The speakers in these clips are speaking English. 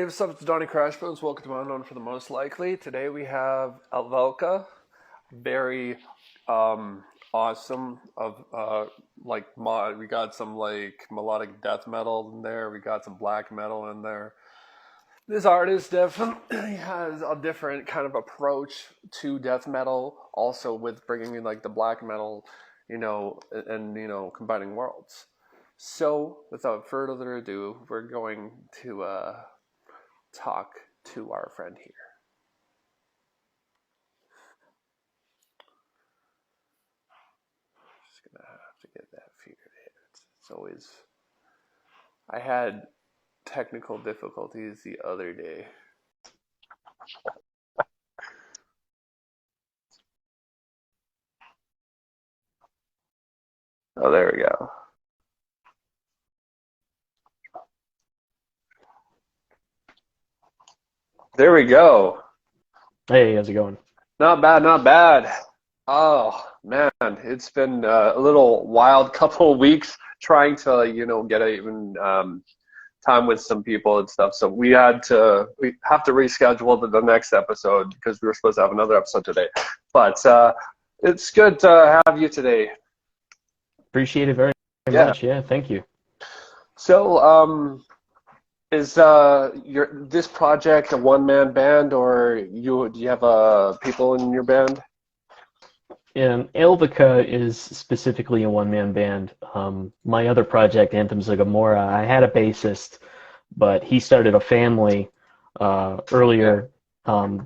Hey, what's up? It's Donnie Crashbones. Welcome to Unknown for the Most Likely. Today we have Aevlica, very awesome. We got some like melodic death metal in there. We got some black metal in there. This artist definitely has a different kind of approach to death metal, also with bringing in like the black metal, and combining worlds. So, without further ado, we're going to talk to our friend here. Just gonna have to get that figured out. It's always. I had technical difficulties the other day. Oh, there we go. There we go. Hey, how's it going? Not bad, not bad. Oh man, it's been a little wild couple of weeks trying to, get even time with some people and stuff. So we have to reschedule the next episode because we were supposed to have another episode today. But it's good to have you today. Appreciate it very Yeah. much. Yeah, thank you. So is your this project a one-man band, or do you have people in your band? Aelvica is specifically a one-man band. My other project, Anthems of Gamora, I had a bassist, but he started a family earlier,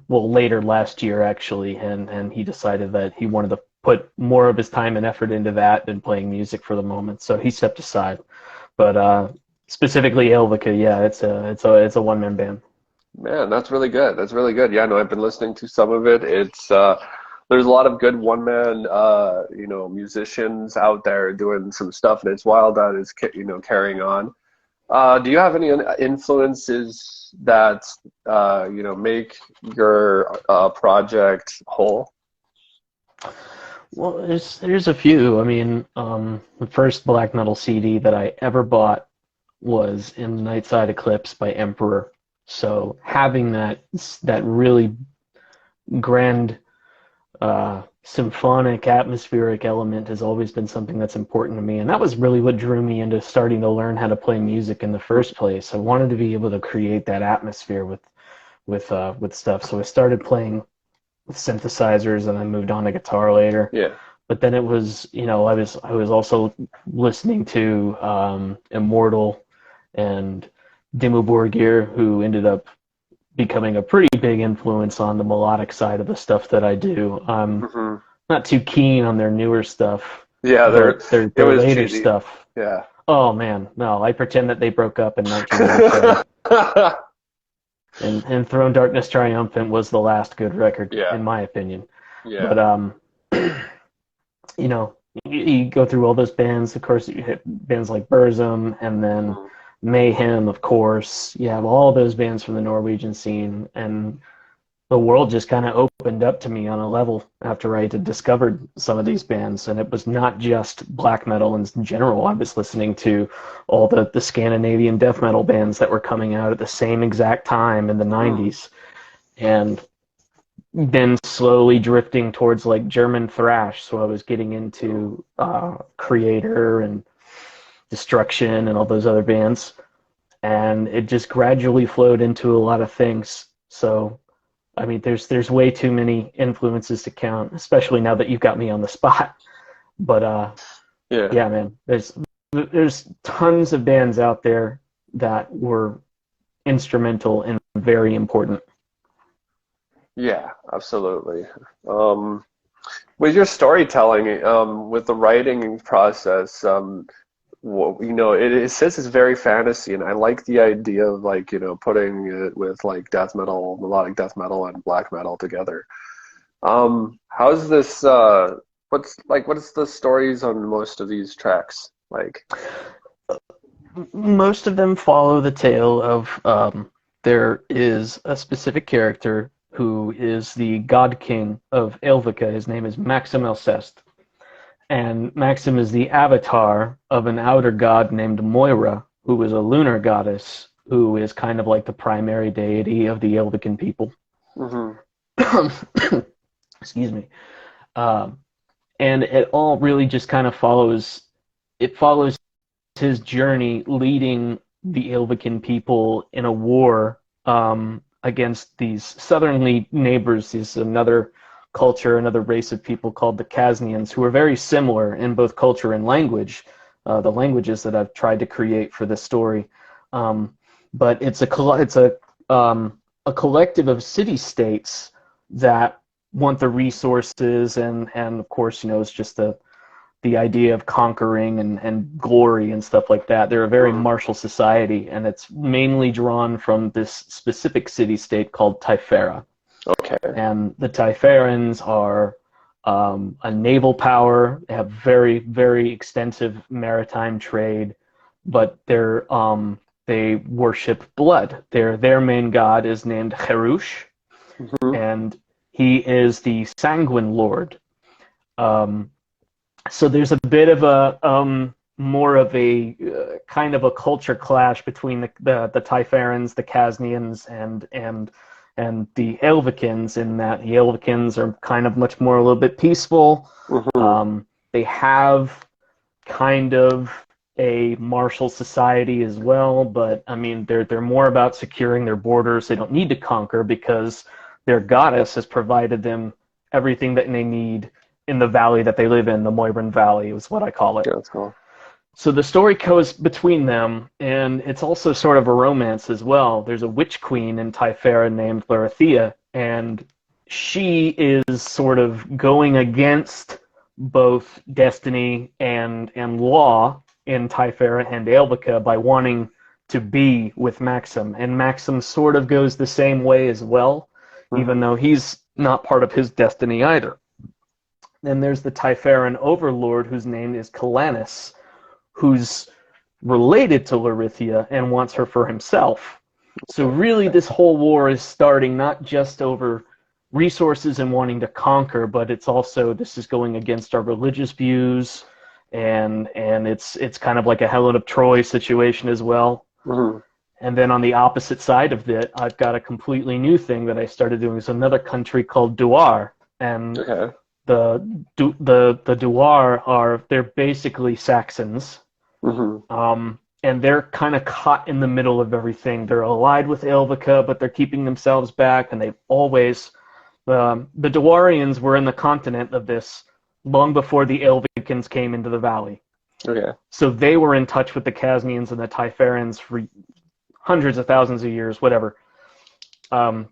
later last year actually, and he decided that he wanted to put more of his time and effort into that than playing music for the moment, so he stepped aside. But specifically Aelvica, yeah, it's a one-man band. Man, that's really good. That's really good. Yeah, no, I've been listening to some of it. It's there's a lot of good one-man musicians out there doing some stuff, and it's wild that it's carrying on. Do you have any influences that make your project whole? Well, there's a few. I mean, the first black metal CD that I ever bought was in Nightside Eclipse by Emperor. So having that really grand symphonic atmospheric element has always been something that's important to me, and that was really what drew me into starting to learn how to play music in the first place. I wanted to be able to create that atmosphere with stuff, so I started playing with synthesizers, and I moved on to guitar later. Yeah. But then it was, I was also listening to Immortal and Dimmu Borgir, who ended up becoming a pretty big influence on the melodic side of the stuff that I do. I'm Hmm. not too keen on their newer stuff, Yeah, it their was later cheesy. stuff. Yeah. Oh man, no! I pretend that they broke up in 1987, and Throne Darkness Triumphant was the last good record, Yeah. in my opinion. Yeah. But you know, you go through all those bands. Of course, you hit bands like Burzum, and then Mhm. Mayhem. Of course, you have all those bands from the Norwegian scene, and the world just kind of opened up to me on a level after I had discovered some of these bands. And it was not just black metal in general. I was listening to all the Scandinavian death metal bands that were coming out at the same exact time in the Mm. 90s. And then slowly drifting towards like German thrash. So I was getting into Creator and Destruction and all those other bands. And it just gradually flowed into a lot of things. So I mean, there's way too many influences to count, especially now that you've got me on the spot. But Yeah. yeah, man, there's tons of bands out there that were instrumental and very important. Yeah, absolutely. Um, with your storytelling, with the writing process, it says it's very fantasy, and I like the idea of like, putting it with like death metal, melodic death metal, and black metal together. How's this? What's the stories on most of these tracks? Like, Most of them follow the tale of there is a specific character who is the god king of Aelvica. His name is Maxim Alcest. And Maxim is the avatar of an outer god named Moira, who was a lunar goddess who is kind of like the primary deity of the Aelvican people. Mm-hmm. Excuse me. Um, and it all really just kind of follows his journey leading the Aelvican people in a war against these southernly neighbors. There's another culture, another race of people called the Khaznians, who are very similar in both culture and language, the languages that I've tried to create for this story. But it's a collective of city-states that want the resources and of course, it's just the idea of conquering and glory and stuff like that. They're a very Mm-hmm. martial society, and it's mainly drawn from this specific city-state called Typhera. Okay. And the Typherans are a naval power. They have very, very extensive maritime trade, but they worship blood. Their main god is named Herush, Mm-hmm. and he is the Sanguine Lord. Um, so there's a bit of a more of a kind of a culture clash between the Typherans, the Khaznians, and the Aelvicans, in that the Aelvicans are kind of much more a little bit peaceful. Mm-hmm. They have kind of a martial society as well, but I mean they're more about securing their borders. They don't need to conquer because their goddess has provided them everything that they need in the valley that they live in. The Moiran Valley is what I call it. Yeah, that's cool. So the story goes between them, and it's also sort of a romance as well. There's a witch queen in Typhera named Larithia, and she is sort of going against both destiny and law in Typhera and Aelvica by wanting to be with Maxim. And Maxim sort of goes the same way as well, even Mm-hmm. though he's not part of his destiny either. Then there's the Typheran overlord whose name is Kalanis, who's related to Larithia and wants her for himself. So really this whole war is starting not just over resources and wanting to conquer, but it's also, this is going against our religious views, and it's kind of like a Helen of Troy situation as well. Mm-hmm. And then on the opposite side of it, I've got a completely new thing that I started doing. It's another country called Duar, and Okay. the Duar they're basically Saxons. Mm-hmm. And they're kind of caught in the middle of everything. They're allied with Aelvica, but they're keeping themselves back, and they've always... the Duarians were in the continent of this long before the Aelvicans came into the valley. Okay. So they were in touch with the Khaznians and the Typherans for hundreds of thousands of years, whatever,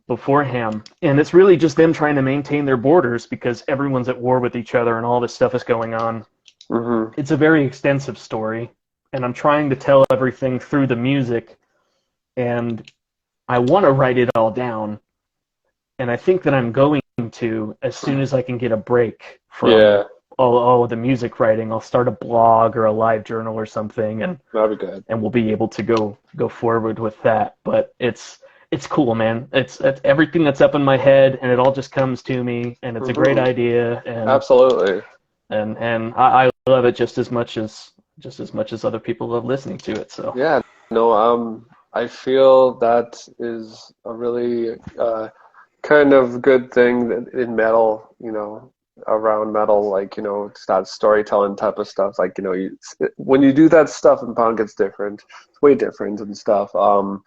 beforehand. And it's really just them trying to maintain their borders because everyone's at war with each other and all this stuff is going on. Mm-hmm. It's a very extensive story, and I'm trying to tell everything through the music, and I want to write it all down, and I think that I'm going to, as soon as I can get a break from Yeah, all of the music writing. I'll start a blog or a live journal or something, and that'd be good. we'll be able to go forward with that. But it's cool, man. It's everything that's up in my head, and it all just comes to me, and it's a great Mm-hmm. idea, Absolutely. and I love it just as much as other people love listening to it. So Yeah. No, I feel that is a really kind of good thing that in metal, around metal, like, it's that storytelling type of stuff. Like, when you do that stuff in punk, it's different. It's way different and stuff. From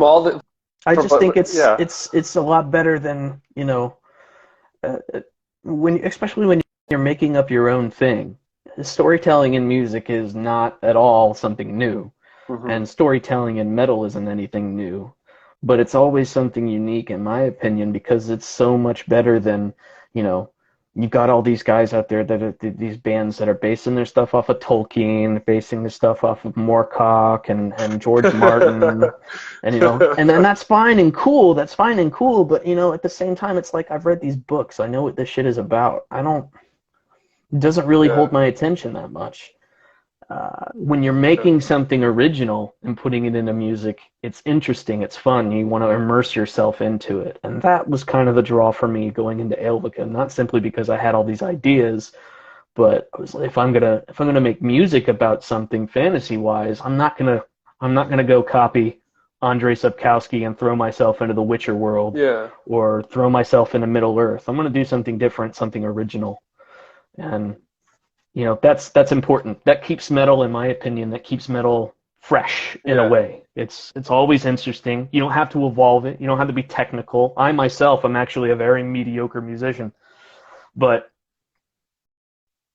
all the, I from, just think yeah. it's a lot better than uh, especially when you're making up your own thing. Storytelling in music is not at all something new, Mm-hmm. and storytelling in metal isn't anything new, but it's always something unique in my opinion because it's so much better than, you've got all these guys out there that are these bands that are basing their stuff off of Tolkien, basing their stuff off of Moorcock and George Martin, and and then that's fine and cool. That's fine and cool, but at the same time, it's like I've read these books. I know what this shit is about. It doesn't really Yeah. hold my attention that much. When you're making something original and putting it into music, it's interesting, it's fun, you want to immerse yourself into it. And that was kind of the draw for me going into Aelvica, not simply because I had all these ideas, but I was like, if I'm gonna make music about something fantasy-wise, I'm not gonna I'm not gonna go copy Andrei Sapkowski and throw myself into the Witcher world Yeah. or throw myself into Middle Earth. I'm gonna do something different, something original. And that's important. That keeps metal, in my opinion, that keeps metal fresh in a Yeah. way. It's always interesting. You don't have to evolve it. You don't have to be technical. I myself am actually a very mediocre musician, but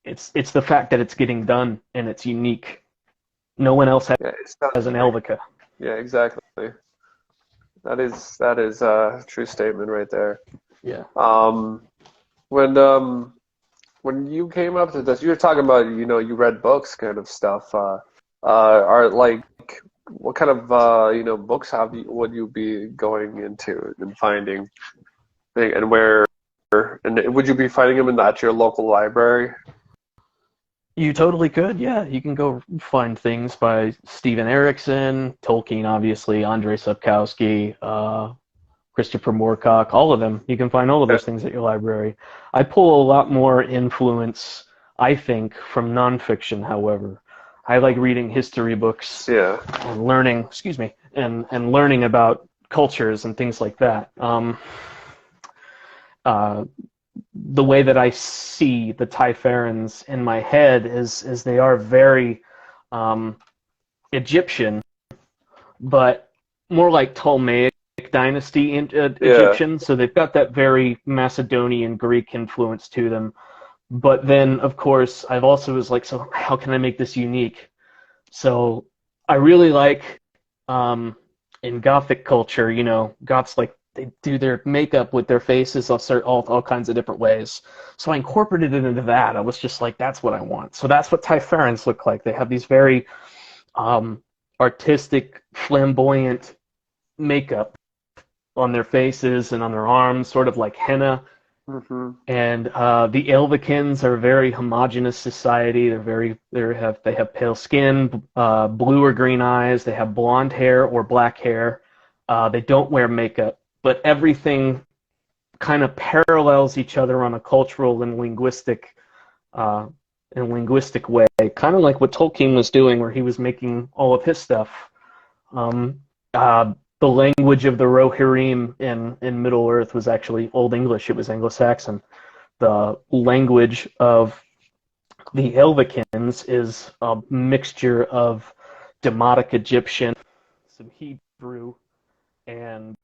it's the fact that it's getting done and it's unique. No one else Yeah. It sounds has an great. Aelvica. Yeah, exactly. That is a true statement right there. Yeah. Um, when when you came up to this, you were talking about, you read books kind of stuff. Are like what kind of books would you be going into and finding, and where, and would you be finding them at your local library? You totally could, yeah. You can go find things by Steven Erikson, Tolkien, obviously, Andrei Sapkowski, Christopher Moorcock, all of them. You can find all of Yeah. those things at your library. I pull a lot more influence, I think, from nonfiction, however. I like reading history books Yeah. and learning, excuse me, and learning about cultures and things like that. Uh, the way that I see the Typharans in my head is they are very um, Egyptian, but more like Ptolemaic dynasty Yeah. Egyptian. So they've got that very Macedonian Greek influence to them. But then, of course, I've also was like, so how can I make this unique? So I really like in Gothic culture, Goths like they do their makeup with their faces all kinds of different ways. So I incorporated it into that. I was just like, that's what I want. So that's what Typharans look like. They have these very um, artistic, flamboyant makeup on their faces and on their arms, sort of like henna. Hmm. And the Aelvicans are a very homogeneous society. They have pale skin, blue or green eyes. They have blonde hair or black hair. They don't wear makeup, but everything kind of parallels each other on a cultural and uh, linguistic way, kind of like what Tolkien was doing, where he was making all of his stuff. Um, the language of the Rohirrim in Middle Earth was actually Old English. It was Anglo-Saxon. The language of the Aelvicans is a mixture of Demotic Egyptian, some Hebrew, and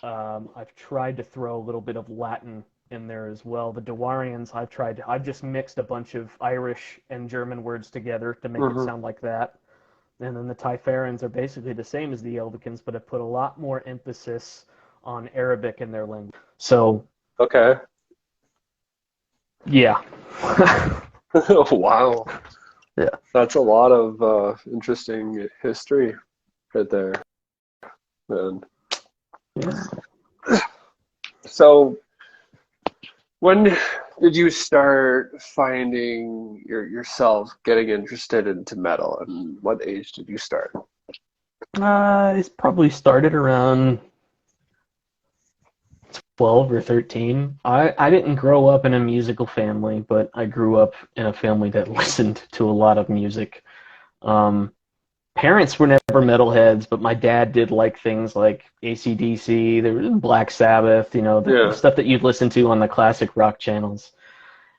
I've tried to throw a little bit of Latin in there as well. The Dewarians, I've just mixed a bunch of Irish and German words together to make it Hmm. sound like that. And then the Typharans are basically the same as the Aelvicans, but have put a lot more emphasis on Arabic in their language. So, Okay. yeah. Wow. Yeah. That's a lot of interesting history right there, man. Yeah. So, when did you start finding yourself getting interested into metal, and what age did you start? It's probably started around 12 or 13. I didn't grow up in a musical family, but I grew up in a family that listened to a lot of music. Um, Parents were never metalheads, but my dad did like things like AC/DC, there was Black Sabbath, the Yeah. stuff that you'd listen to on the classic rock channels.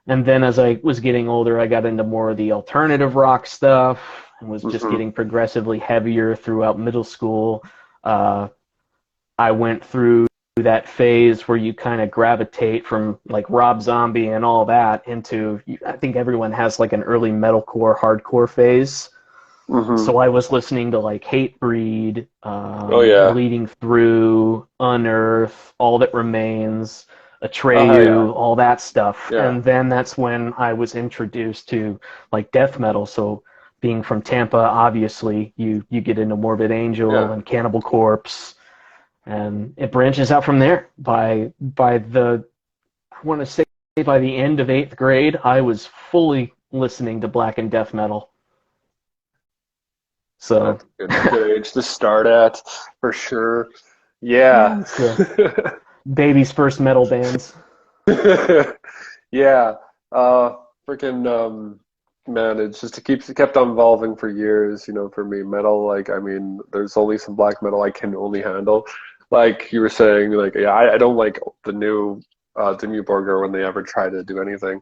And then as I was getting older, I got into more of the alternative rock stuff and was just Hmm. getting progressively heavier throughout middle school. Uh, I went through that phase where you kind of gravitate from like Rob Zombie and all that into, I think everyone has like an early metalcore, hardcore phase. Hmm. So I was listening to like Hatebreed, Oh yeah. Bleeding Through, Unearth, All That Remains, Oh yeah. Atreyu, all that stuff. Yeah. And then that's when I was introduced to like death metal. So being from Tampa, obviously you get into Morbid Angel Yeah. and Cannibal Corpse, and it branches out from there. I want to say by the end of eighth grade, I was fully listening to black and death metal. So That's a good age to start at, for sure. Yeah. yeah, it's the baby's first metal bands. Yeah. Uh, Freaking Man, it's just it kept on evolving for years, for me. Metal, like, I mean, there's only some black metal I can only handle. Like you were saying, like, yeah, I don't like the new Borger when they ever try to do anything.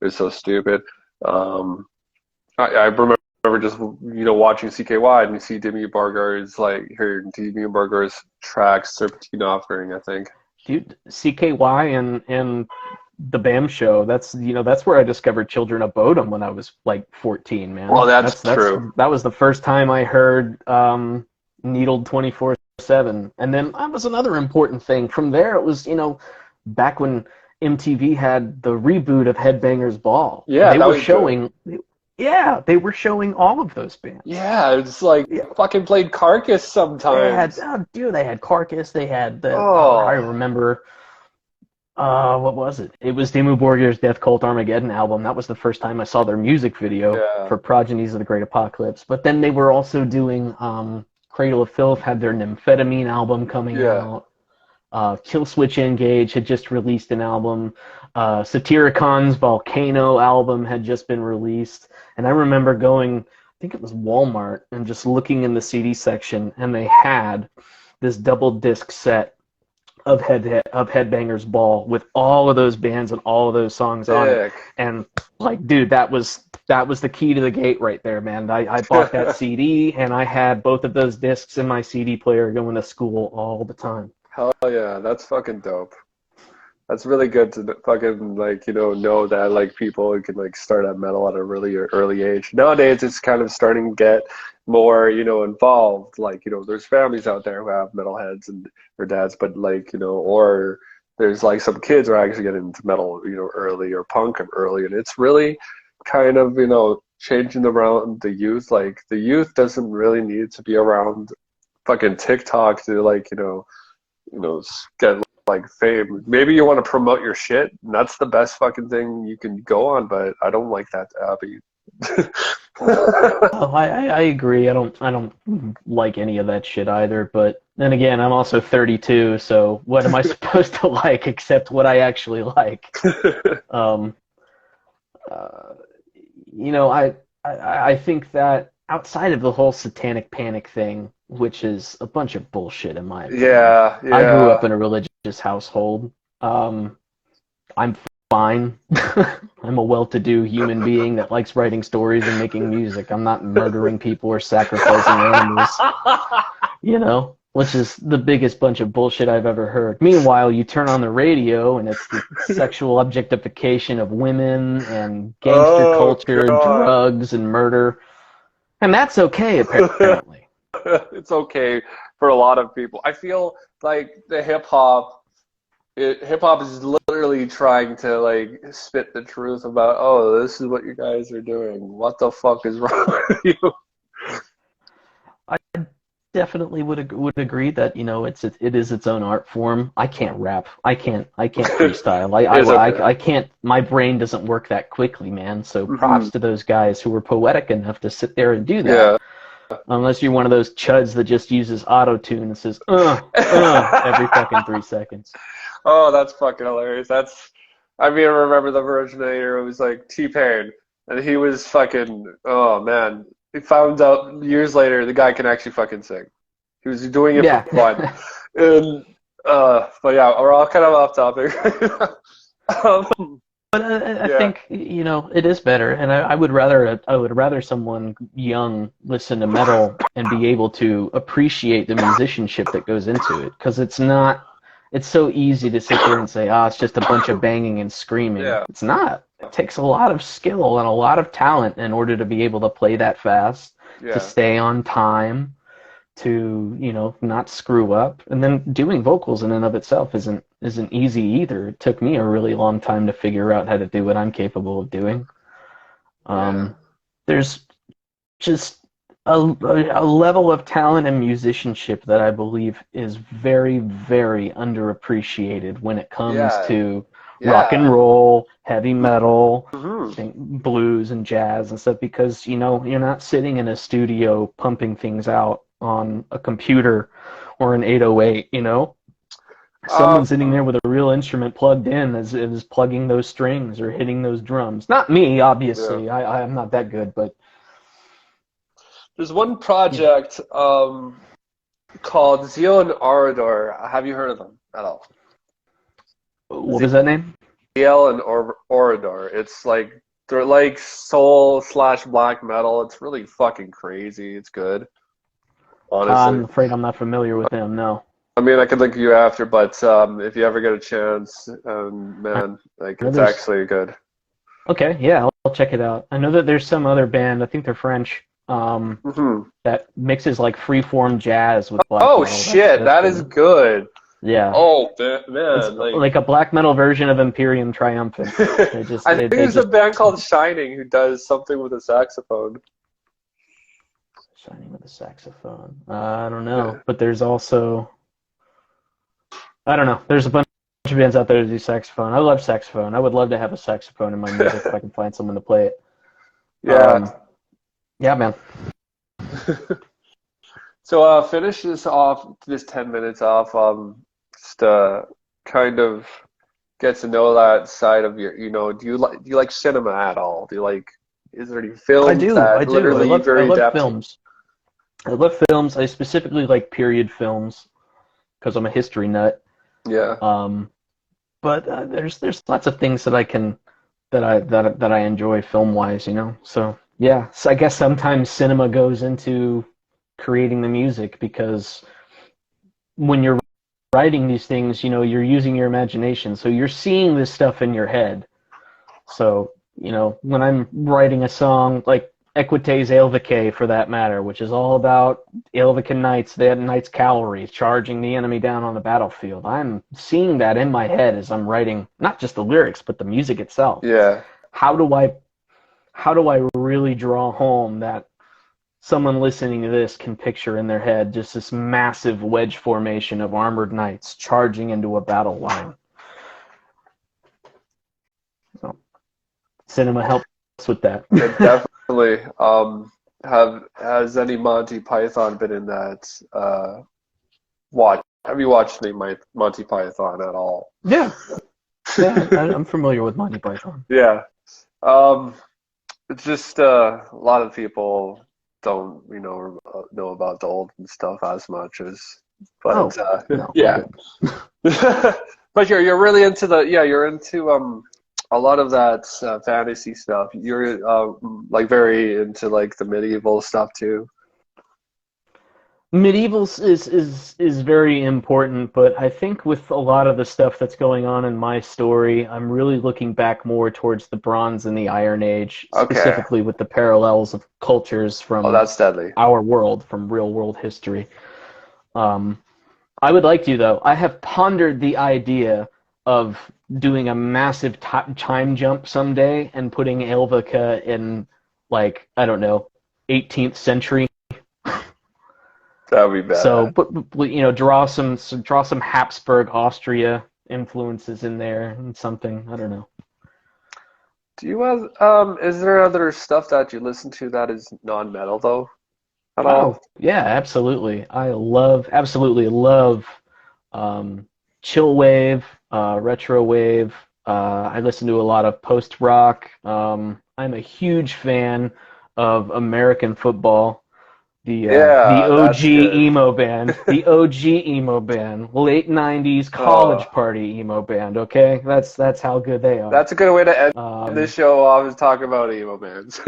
It was so stupid. Um, I remember just, watching CKY and you see Dimmu Borgir's, like, hear Dimmu Borgir's tracks, Serpentine Offering, I think. Dude, CKY and the BAM show, that's where I discovered Children of Bodom when I was like 14, Well, man. that's That's true. that was the first time I heard Needled 24/7. And then that was another important thing. From there it was, back when MTV had the reboot of Headbangers Ball. Yeah, that was good. They were showing all of those bands. Yeah, it's like Yeah, fucking played Carcass sometimes. they had Carcass, they had I Oh, remember. What was it? It was Dimmu Borgir's Death Cult Armageddon album. That was the first time I saw their music video yeah, for Progenies of the Great Apocalypse. But then they were also doing Cradle of Filth had their Nymphetamine album coming yeah. out. Killswitch Engage had just released an album. Satiricon's Volcano album had just been released. And I remember going, I think it was Walmart, and just looking in the CD section, and they had this double disc set of Headbangers Ball with all of those bands and all of those songs on it. Sick. And like, dude, that was the key to the gate right there, man. I bought that CD and I had both of those discs in my CD player going to school all the time. Hell yeah, that's fucking dope. That's really good to fucking, like, know that, like, people can, like, start at metal at a really early age. Nowadays, it's kind of starting to get more, involved. Like, there's families out there who have metalheads and their dads, but, like, or there's, like, some kids are actually getting into metal, early, or punk early, and it's really kind of, changing around the youth. Like, the youth doesn't really need to be around fucking TikTok to, like, get, like, fame. Maybe you want to promote your shit, and that's the best fucking thing you can go on, but I don't like that, Abby. Oh, I agree. I don't like any of that shit either. But then again, I'm also 32, so what am I supposed to like except what I actually like? Um, uh, I think that outside of the whole satanic panic thing, which is a bunch of bullshit in my opinion, Yeah, I grew up yeah, in a religious household. I'm fine. I'm a well-to-do human being that likes writing stories and making music. I'm not murdering people or sacrificing animals, which is the biggest bunch of bullshit I've ever heard. Meanwhile, you turn on the radio and it's the sexual objectification of women and gangster oh culture, god. drugs and murder. And that's okay, apparently. It's okay for a lot of people. I feel like the hip hop is literally trying to, like, spit the truth about, oh, this is what you guys are doing. What the fuck is wrong with you? I definitely would agree that it is its own art form. I can't rap. I can't freestyle. It's okay. I can't. My brain doesn't work that quickly, man. So Hmm. props to those guys who were poetic enough to sit there and do that. Yeah. Unless you're one of those chuds that just uses auto tune and says every fucking 3 seconds. Oh, that's fucking hilarious. I mean, I remember the originator. It was like T-Pain, and he was fucking. Oh man, he found out years later the guy can actually fucking sing. He was doing it for Yeah. fun, and but yeah, we're all kind of off topic. um, But I yeah, think it is better, and I would rather someone young listen to metal and be able to appreciate the musicianship that goes into it, because it's so easy to sit there and say, it's just a bunch of banging and screaming. yeah, It's not. It takes a lot of skill and a lot of talent in order to be able to play that fast, to yeah, stay on time, to not screw up. And then doing vocals in and of itself isn't easy either. It took me a really long time to figure out how to do what I'm capable of doing. yeah, There's just a level of talent and musicianship that I believe is very, very underappreciated when it comes yeah, to rock yeah. and roll, heavy metal, Hmm. think blues and jazz and stuff, because you're not sitting in a studio pumping things out on a computer or an 808. Someone Um, sitting there with a real instrument plugged in is plugging those strings or hitting those drums. Not me, yeah. obviously. I'm not that good, but There's one you know. project called Zeal and Orador. Have you heard of them at all? What was that name? Zeal and Orador. It's like they're like soul slash black metal. It's really fucking crazy. It's good, honestly. I'm afraid I'm not familiar with them. No. I mean, I could link you after, but if you ever get a chance, I man, like know it's there's. actually good. Okay, yeah, I'll check it out. I know that there's some other band. I think they're French. Hmm. That mixes like freeform jazz with black Oh metal. shit, That's that is pretty. good. Yeah, Oh it's man, like like a black metal version of Imperium Triumphant. They just I think they there's a just band called Shining who does something with a saxophone. shining with a saxophone. I don't Yeah. know, but there's also I don't know. There's a bunch of bands out there that do saxophone. I love saxophone. I would love to have a saxophone in my music if I can find someone to play it. Yeah. Um, yeah, man. So finish this off, this 10 minutes off, just kind of get to know that side of your, do you like cinema at all? Is there any I films do. I that do. literally you're I very love adept to? films. I love films. I specifically like period films because I'm a history nut. Yeah. Um, but there's lots of things that I can that I enjoy film wise, you know. So yeah, so I guess sometimes cinema goes into creating the music because when you're writing these things, you know, you're using your imagination, so you're seeing this stuff in your head. So you know, when I'm writing a song like Equites Aelvica for that matter, which is all about Aelvican knights, the knights' cavalry charging the enemy down on the battlefield. I'm seeing that in my head as I'm writing not just the lyrics but the music itself. Yeah. How do I really draw home that someone listening to this can picture in their head just this massive wedge formation of armored knights charging into a battle line? So cinema helps with that. It definitely. Has any Monty Python been in that watch? Have you watched any Monty Python at all? Yeah, yeah, I'm familiar with Monty Python. Yeah. Um, it's just a lot of people don't, know about the old stuff as much as, but Oh, no, all yeah. good. But you're really into you're into a lot of that fantasy stuff. You're like very into like the medieval stuff too. Medieval is very important, but I think with a lot of the stuff that's going on in my story, I'm really looking back more towards the Bronze and the Iron Age, Okay. specifically with the parallels of cultures Oh, from that's deadly. our world, from real world history. Um, I would like to, though. I have pondered the idea of doing a massive time jump someday and putting Aelvica in, like, I don't know, 18th century. That would be So, bad. but you know, draw some Habsburg Austria influences in there and something. I don't know. Do you have is there other stuff that you listen to that is non-metal though at Oh all? yeah, absolutely. Absolutely love chill wave, retro wave. I listen to a lot of post rock. I'm a huge fan of American football. The Yeah, that's OG good. emo band, the OG emo band, late '90s Uh, college party emo band. Okay, that's how good they are. that's a good way to end this Um, show off is talking about emo bands.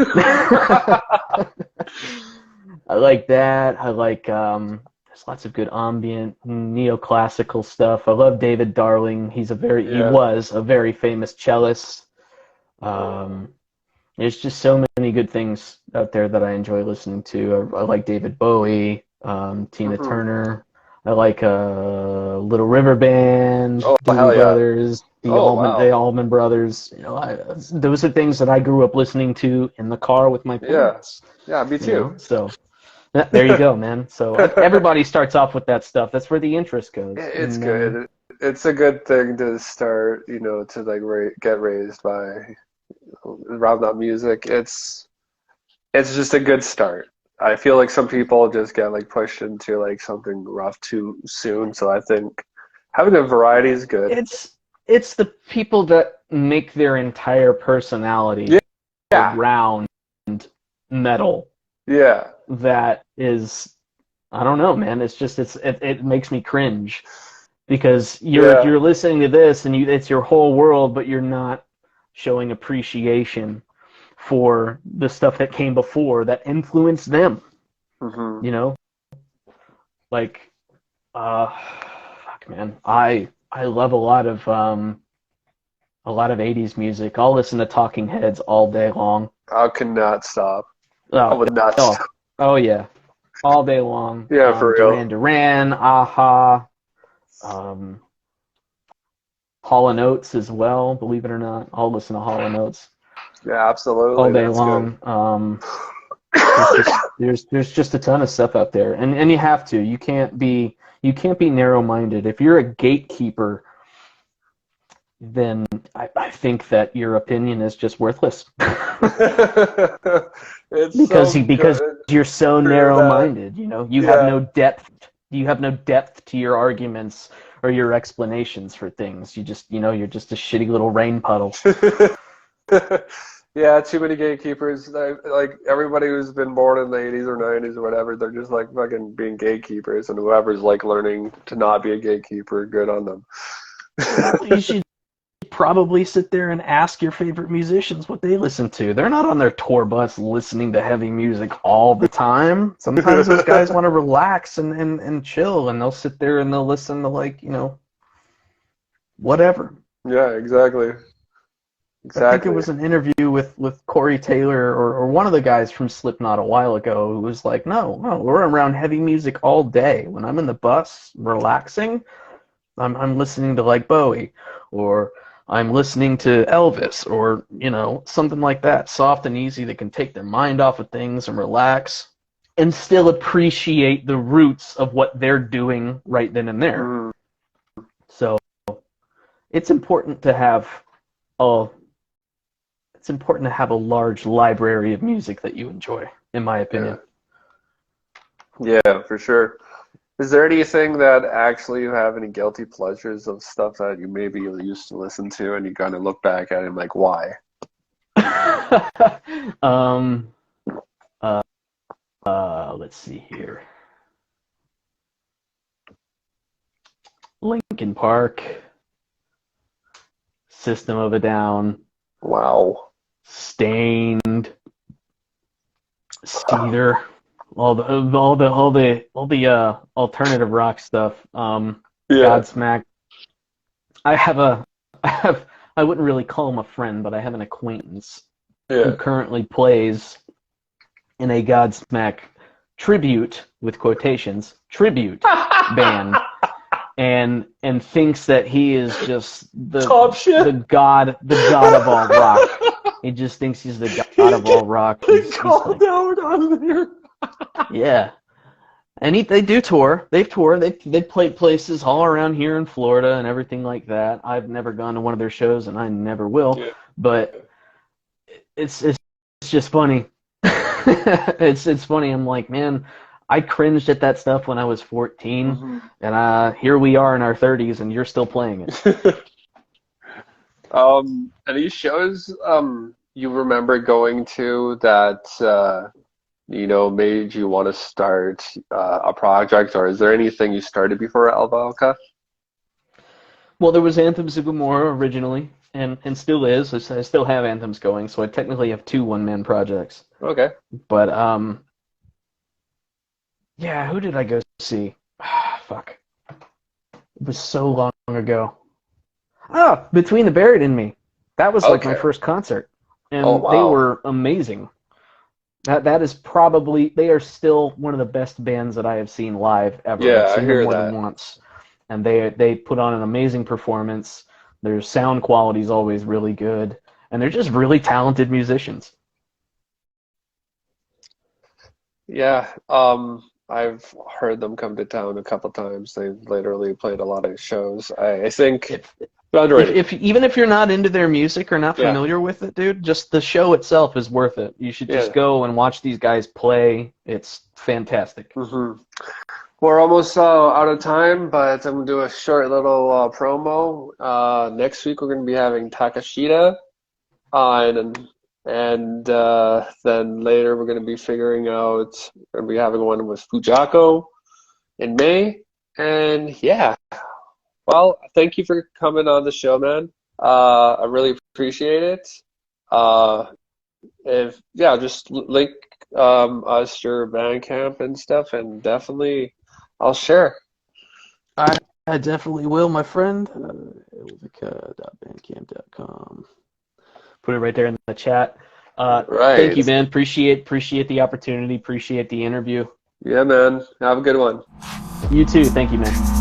I like that. I like there's lots of good ambient neoclassical stuff. I love David Darling. He Yeah. was a very famous cellist. Um, There's just so many good things out there that I enjoy listening to. I like David Bowie, Tina Hmm. Turner. I like Little River Band, Oh, Doobie hell yeah. Brothers, Oh, The wow. Allman Brothers. You know, those are things that I grew up listening to in the car with my Yeah. parents. Yeah, me You know, too. so there you go, man. So everybody starts off with that stuff. That's where the interest goes, It's and then good. It's a good thing to start, to like get raised by around that music. It's just a good start. I feel like some people just get like pushed into like something rough too soon. So I think Having a variety is good. It's the people that make their entire personality Yeah. around metal Yeah. that is, I don't know, man. It makes me cringe because Yeah. you're listening to this and it's your whole world, but you're not showing appreciation for the stuff that came before that influenced them. Hmm. You know, like fuck, man. I love a lot of '80s music. I'll listen to Talking Heads all day long. I could not stop. I Oh, would not oh, stop. oh yeah, all day long. Yeah, for real. Duran Duran, Aha, um, Hall and Oates as well. Believe it or not, I'll listen to Hall and Oates Yeah, all absolutely. day That's good. long. There's just a ton of stuff out there, and you have to. You can't be narrow-minded. If you're a gatekeeper, then I think that your opinion is just worthless. It's because so because good you're so to hear that. narrow-minded, you know, you have Yeah. no depth. You have no depth to your arguments or your explanations for things. You just, you're just a shitty little rain puddle. Yeah, too many gatekeepers. Like everybody who's been born in the 80s or 90s or whatever, they're just like fucking being gatekeepers, and whoever's like learning to not be a gatekeeper, good on them. You should probably sit there and ask your favorite musicians what they listen to. They're not on their tour bus listening to heavy music all the time. Sometimes those guys want to relax and chill, and they'll sit there and they'll listen to, like, whatever. Yeah, exactly. I think it Exactly. was an interview with Corey Taylor or one of the guys from Slipknot a while ago who was like, no, we're around heavy music all day. When I'm in the bus relaxing, I'm listening to like Bowie, or I'm listening to Elvis, or something like that, soft and easy that can take their mind off of things and relax and still appreciate the roots of what they're doing right then and there. Mm, So it's important to have a large library of music that you enjoy, in my yeah. opinion. Yeah, for sure. Is there anything that actually you have any guilty pleasures of stuff that you maybe used to listen to and you kind of look back at it and like, why? um, uh, let's see here. Linkin Park, System of a Down, Wow. Stained, Wow. Seether, all the alternative rock stuff. Yeah. Godsmack. I have a I have I wouldn't really call him a friend, but I have an acquaintance who Yeah. currently plays in a Godsmack tribute, with quotations, tribute band, and thinks that he is just Top shit. the god of all rock. He just thinks he's the god of all rock. He He's called like, out on there. yeah. And they do tour. They've toured. They played places all around here in Florida and everything like that. I've never gone to one of their shows, and I never will. Yeah. But it's just funny. It's funny. I'm like, man, I cringed at that stuff when I was 14, Hmm. and here we are in our 30s, and you're still playing it. Any shows you remember going to that made you want to start a project, or is there anything you started before Aelvica? Well, there was Anthems of Gomorrah originally, and still is. I still have Anthems going, so I technically have two one-man projects. Okay. But yeah, who did I go see? Fuck. It was so long ago. Ah, Between the Buried and Me. That was like my Okay. first concert, Oh and they wow. were amazing. That is probably, they are still one of the best bands that I have seen live ever. I've Yeah, I seen them hear more than that. once, and they put on an amazing performance. Their sound quality is always really good, and they're just really talented musicians. Yeah. I've heard them come to town a couple times. They've literally played a lot of shows. I think If they're underrated. if even if you're not into their music or not Yeah. familiar with it, dude, just the show itself is worth it. You should just Yeah. go and watch these guys play. It's fantastic. Hmm. We're almost out of time, but I'm gonna do a short little promo. Next week we're gonna be having Takashita and then later we're gonna be figuring out. We're gonna be having one with Fujako in May, and yeah. Well, thank you for coming on the show, man. I really appreciate it. Uh, if yeah, just link us your Bandcamp and stuff, and definitely I'll share. I, I definitely will, my friend. Aelvica.bandcamp.com. Put it right there in the chat. Thank Right. you, man. Appreciate the opportunity. Appreciate the interview. Yeah, man. Have a good one. You too. Thank you, man.